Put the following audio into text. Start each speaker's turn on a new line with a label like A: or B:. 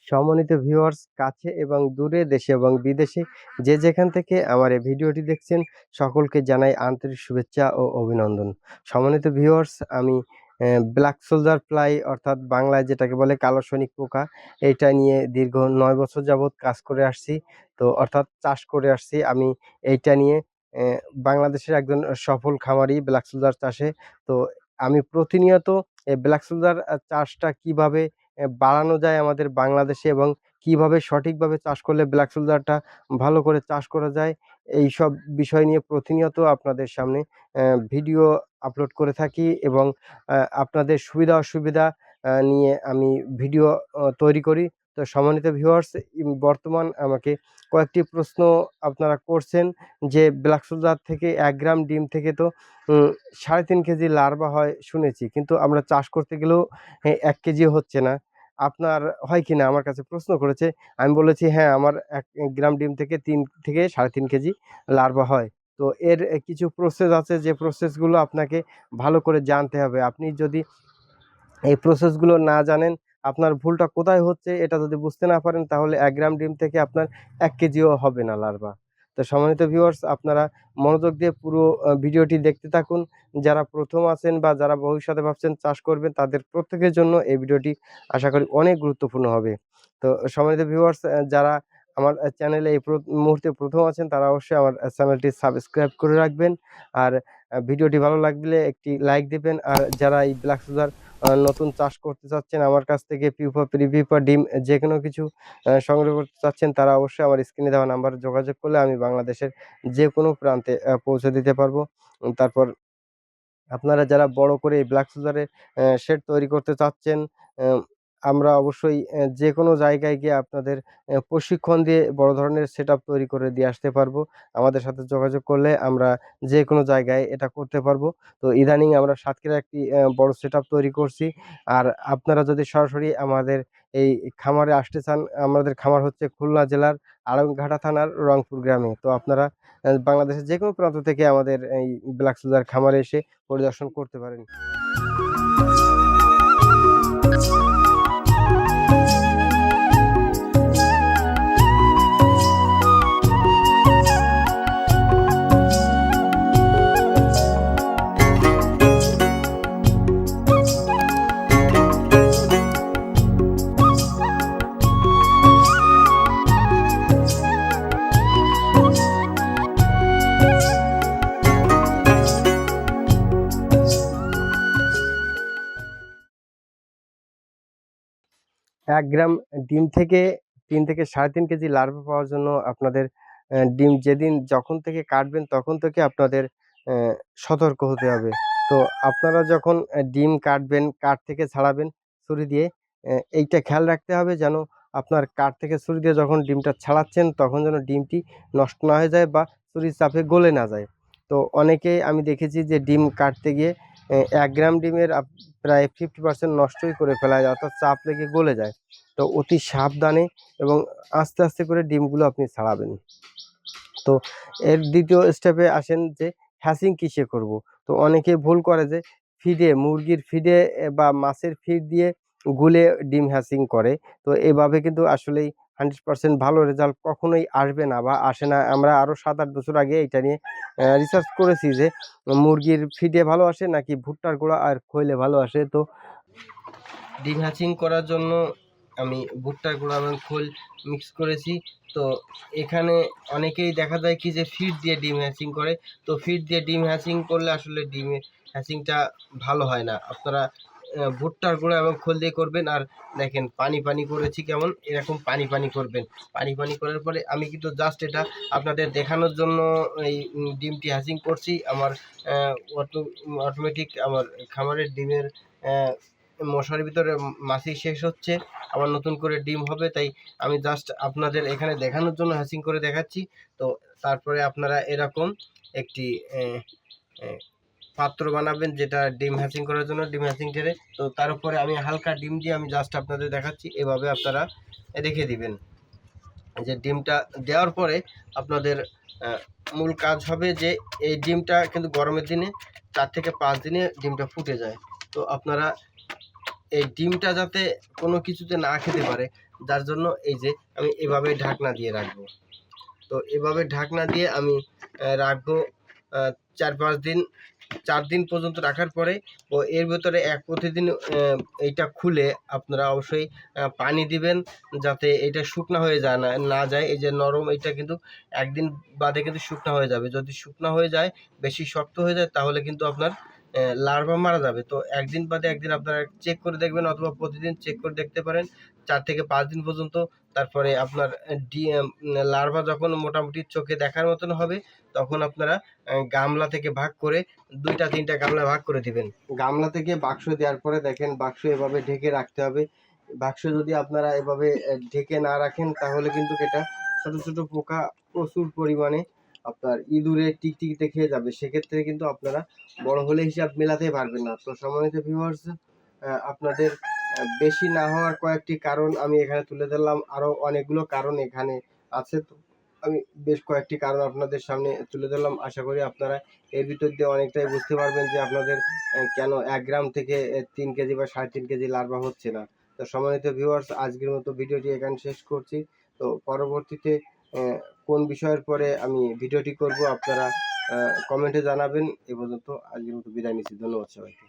A: সম্মানিত ভিউয়ার্স, কাছে এবং দূরে, দেশে এবং বিদেশে যে যেখান থেকে আমার এই ভিডিওটি দেখছেন, সকলকে জানাই আন্তরিক শুভেচ্ছা ও অভিনন্দন। সম্মানিত ভিউয়ার্স, আমি ব্ল্যাক সোলজার ফ্লাই অর্থাৎ বাংলায় যেটাকে বলে কালো সৈনিক পোকা, এইটা নিয়ে দীর্ঘ ৯ বছর যাবৎ কাজ করে আসছি। তো অর্থাৎ চাষ করে আসছি আমি এইটা নিয়ে। বাংলাদেশের একজন সফল খামারি ব্ল্যাক সোলজার চাষে। তো আমি প্রতিনিয়ত এই ব্ল্যাক সোলজার চাষটা কিভাবে বাড়ানো যায় আমাদের বাংলাদেশে এবং কিভাবে সঠিকভাবে চাষ করলে ব্ল্যাক সোলজারটা ভালো করে চাষ করা যায়, এইসব বিষয় নিয়ে প্রতিনিয়ত আপনাদের সামনে ভিডিও আপলোড করে থাকি এবং আপনাদের সুবিধা অসুবিধা নিয়ে আমি ভিডিও তৈরি করি। তো সম্মানিত ভিউয়ার্স, বর্তমান আমাকে কয়েকটি প্রশ্ন আপনারা করছেন যে ব্ল্যাক সোলজার থেকে ১ গ্রাম ডিম থেকে তো ৩.৫ কেজি লার্ভা হয় শুনেছি, কিন্তু আমরা চাষ করতে গেলেও ১ কেজিও হচ্ছে না। আপনার হয় কিনা আমার কাছে প্রশ্ন করেছে। আমি বলেছি, হ্যাঁ, আমার ১ গ্রাম ডিম থেকে ৩ থেকে ৩.৫ কেজি লার্ভা হয়। তো এর কিছু প্রসেস আছে, যে প্রসেসগুলো আপনাকে ভালো করে জানতে হবে। আপনি যদি এই প্রসেসগুলো না জানেন, আপনার ভুলটা কোথায় হচ্ছে এটা যদি বুঝতে না পারেন, তাহলে ১ গ্রাম ডিম থেকে আপনার ১ কেজিও হবে না লার্ভা। তো সম্মানিত ভিউয়ার্স, আপনারা মনোযোগ দিয়ে পুরো ভিডিওটি দেখতে থাকুন। যারা প্রথম আছেন বা যারা ভবিষ্যতে ভাবছেন চাষ করবেন, তাদের প্রত্যেকের জন্য এই ভিডিওটি আশা করি অনেক গুরুত্বপূর্ণ হবে। তো সম্মানিত ভিউয়ার্স, যারা আমার চ্যানেলে এই মুহূর্তে প্রথম আছেন, তারা অবশ্যই আমার চ্যানেলটি সাবস্ক্রাইব করে রাখবেন। আর ভিডিওটি ভালো লাগলে একটি লাইক দিবেন। আর যারা এই ব্ল্যাক সোলজার নতুন চাষ করতে চাচ্ছেন, আমার কাছ থেকে পিউপা, প্রিভিউপা ডিম যেকোনো কিছু সংগ্রহ করতে চাচ্ছেন, তারা অবশ্যই আমার স্ক্রিনে দেওয়া নাম্বারে যোগাযোগ করলে আমি বাংলাদেশের যেকোনো প্রান্তে পৌঁছে দিতে পারবো। তারপর আপনারা যারা বড় করে এই ব্ল্যাক সোলজারের শেড তৈরি করতে চাচ্ছেন, অ্যা আমরা অবশ্যই যেকোনো জায়গায় গিয়ে আপনাদের প্রশিক্ষণ দিয়ে বড় ধরনের সেটআপ তৈরি করে দিয়ে আসতে পারবো। আমাদের সাথে যোগাযোগ করলে আমরা যেকোনো জায়গায় এটা করতে পারবো। তো ইদানিং আমরা সাতক্ষীরায় একটি বড় সেটআপ তৈরি করছি। আর আপনারা যদি সরাসরি আমাদের এই খামারে আসতে চান, আমাদের খামার হচ্ছে খুলনা জেলার আড়ংঘাটা থানার রংপুর গ্রামে। তো আপনারা বাংলাদেশের যেকোনো প্রান্ত থেকে আমাদের এই ব্ল্যাক সোলজার খামারে এসে পরিদর্শন করতে পারেন। ১ গ্রাম ডিম থেকে ৩ থেকে ৩.৫ কেজি লার্ভা পাওয়ার জন্য আপনাদের ডিম যেদিন যখন থেকে কাটবেন তখন থেকে আপনাদের সতর্ক হতে হবে। তো আপনারা যখন ডিম কাটবেন, কাঠ থেকে ছাড়াবেন ছুরি দিয়ে, এইটা খেয়াল রাখতে হবে যেন আপনার কাঠ থেকে ছুরি দিয়ে যখন ডিমটা ছাড়াচ্ছেন, তখন যেন ডিমটি নষ্ট না হয়ে যায় বা ছুরির চাপে গলে না যায়। তো অনেকেই আমি দেখেছি যে ডিম কাটতে গিয়ে ১ গ্রাম ডিমের প্রায় 50% নষ্টই করে ফেলা যায়, অর্থাৎ চাপ লেগে গলে যায়। তো অতি সাবধানে এবং আস্তে, আস্তে করে ডিমগুলো আপনি ছাড়াবেন। তো এর ২য় স্টেপে আসেন যে হ্যাচিং কিসে করব। তো অনেকে ভুল করে যে ফিডে, মুরগির ফিডে বা মাছের ফিড দিয়ে গুলে ডিম হ্যাচিং করে। তো এভাবে কিন্তু আসলেই 100% ভালো রেজাল্ট কখনোই আসবে না বা আসে না। আমরা আরো ৭-৮ বছর আগে এটা নিয়ে রিসার্চ করেছি যে মুরগির ফিডে ভালো আসে নাকি ভুট্টার গুঁড়া আর খৈলে ভালো আসে। তো ডিম হ্যাচিং করার জন্য আমি ভুট্টার গুঁড়া এবং খোল মিক্স করেছি। তো এখানে অনেকেই দেখা যায় কি যে ফিড দিয়ে ডিম হ্যাচিং করে। তো ফিড দিয়ে ডিম হ্যাচিং করলে আসলে ডিমের হ্যাচিংটা ভালো হয় না। আপনারা ভুট্টার গুঁড়া এবং খোল দিয়ে করবেন। আর দেখেন পানি পানি করেছি কেমন, এরকম পানি পানি করবেন। পানি পানি করার পরে আমি কিন্তু জাস্ট এটা আপনাদের দেখানোর জন্য এই ডিমটি হ্যাচিং করছি। আমার অটোমেটিক আমার খামারের ডিমের মশারির ভিতরে মাছি শেষ হচ্ছে, আবার নতুন করে ডিম হবে, তাই আমি জাস্ট আপনাদের এখানে দেখানোর জন্য হ্যাচিং করে দেখাচ্ছি। তো তারপরে আপনারা এরকম একটি পাত্র বানাবেন যেটা ডিম হ্যাচিং করার জন্য, ডিম হ্যাচিং টেরে। তো তার উপরে আমি হালকা ডিম দিয়ে আমি জাস্ট আপনাদের দেখাচ্ছি, এভাবে আপনারা রেখে দিবেন। যে ডিমটা দেওয়ার পরে আপনাদের মূল কাজ হবে যে এই ডিমটা কিন্তু গরমের দিনে ৪ থেকে ৫ দিনে ডিমটা ফুটে যায়। তো আপনারা এই ডিমটা যাতে কোনো কিছুতে না খেতে পারে, যার জন্য এই যে আমি এভাবে ঢাকনা দিয়ে রাখবো। তো এভাবে ঢাকনা দিয়ে আমি রাখবো 4-5 দিন, 4 দিন পর্যন্ত রাখার পরে ও এর ভেতরে প্রতিদিন এইটা খুলে আপনারা অবশ্যই পানি দিবেন, যাতে এটা শুকনা হয়ে না যায়। এই যে নরম, এটা কিন্তু একদিন বাদে কিন্তু শুকনা হয়ে যাবে। যদি শুকনা হয়ে যায়, বেশি শক্ত হয়ে যায়, তাহলে কিন্তু আপনার লার্ভা মারা যাবে। তো একদিন বাদে একদিন আপনারা চেক করে দেখবেন, অথবা প্রতিদিন চেক করে দেখতে পারেন 4 থেকে 5 দিন পর্যন্ত। তারপরে আপনার লার্ভা যখন মোটামুটি চোখে দেখার মতন হবে, তখন আপনারা গামলা থেকে ভাগ করে 2-3টা গামলা ভাগ করে দিবেন। গামলা থেকে বাক্স দেওয়ার পরে দেখেন, বাক্স এভাবে ঢেকে রাখতে হবে। বাক্স যদি আপনারা এভাবে ঢেকে না রাখেন, তাহলে কিন্তু এটা ছোট ছোট পোকা প্রচুর পরিমাণে আপনার ইঁদুরে টিকটিকিতে খেয়ে যাবে। সেক্ষেত্রে কিন্তু আপনারা বড় হলে হিসাব মেলাতে পারবেন না। তো সম্মানিত ভিউয়ার্স, আপনাদের বেশি না হওয়ার কয়েকটি কারণ আমি এখানে তুলে ধরলাম। আরো অনেকগুলো কারণ এখানে আছে। তো আমি বেশ কয়েকটি কারণ আপনাদের সামনে তুলে ধরলাম। আশা করি আপনারা এর ভিতর দিয়ে অনেকটাই বুঝতে পারবেন যে আপনাদের কেন 1 গ্রাম থেকে 3 কেজি বা 3.5 কেজি লার্ভা হচ্ছে না। তো সম্মানিত ভিউয়ার্স, আজকের মতো ভিডিওটি এখানে শেষ করছি। তো পরবর্তীতে কোন বিষয়ের পরে আমি ভিডিওটি করব, আপনারা কমেন্টে জানাবেন। এ পর্যন্ত আজকের মতো বিদায় নিচ্ছি। ধন্যবাদ সবাইকে।